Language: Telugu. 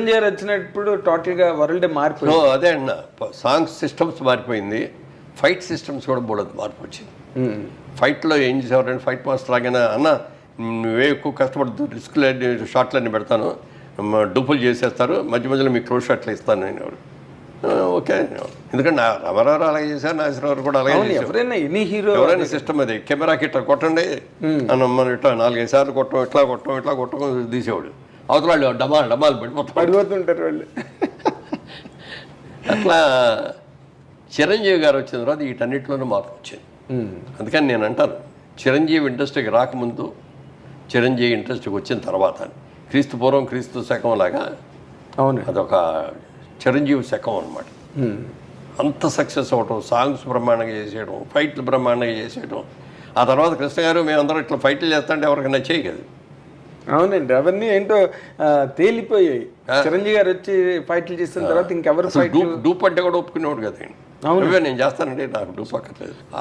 చిరంజీవి గారు వచ్చినప్పుడు టోటల్గా వరల్డ్ మారిపోయింది. అదే అన్న, సాంగ్ సిస్టమ్స్ మారిపోయింది, ఫైట్ సిస్టమ్స్ కూడా బోడదు మార్పు వచ్చింది. ఫైట్లో ఏం చేసేవారంటే ఫైట్ మాస్టర్ లాగానే అన్న నువ్వే ఎక్కువ కష్టపడుతూ రిస్క్లన్నీ షాట్లన్నీ పెడతాను, డూపులు చేసేస్తారు, మధ్య మధ్యలో మీకు క్లోజ్ షాట్లు ఇస్తాను నేను. ఎవరు ఓకే, ఎందుకంటే నా రామారావు అలాగే చేశారు, నాగేశ్వరరావు కూడా అలాగే చేశారు. ఎవరైనా ఎనీ హీరో ఎవరైనా సిస్టమ్ అది, కెమెరాకి ఇట్లా కొట్టండి అని మనం ఇట్లా 4-5 సార్లు కొట్టం, ఇట్లా కొట్టం తీసేవాడు. అవతల వాళ్ళు డమాలు పడిపోతుంటారు వాళ్ళు. అట్లా చిరంజీవి గారు వచ్చిన తర్వాత వీటన్నిటిలోనూ మార్పు వచ్చింది. అందుకని నేను అంటాను, చిరంజీవి ఇండస్ట్రీకి రాకముందు, చిరంజీవి ఇండస్ట్రీకి వచ్చిన తర్వాత, క్రీస్తు పూర్వం క్రీస్తు శకం లాగా అవును, అదొక చిరంజీవి శకం అనమాట. అంత సక్సెస్ అవ్వటం, సాంగ్స్ బ్రహ్మాండంగా చేసేయడం, ఫైట్లు బ్రహ్మాండంగా చేసేయడం. ఆ తర్వాత కృష్ణ గారు మేమందరం ఇట్లా ఫైట్లు చేస్తుంటే ఎవరికి నచ్చేయి కదా. అవునండి, అవన్నీ ఏంటో తేలిపోయాయి. చిరంజీవి గారు వచ్చి ఫైట్లు చేసిన తర్వాత ఇంకెవరు డూప్ అంటే కూడా ఒప్పుకునేవాడు కదా. నువ్వే నేను చేస్తానండి, నాకు డూప్ అక్కర్లేదు.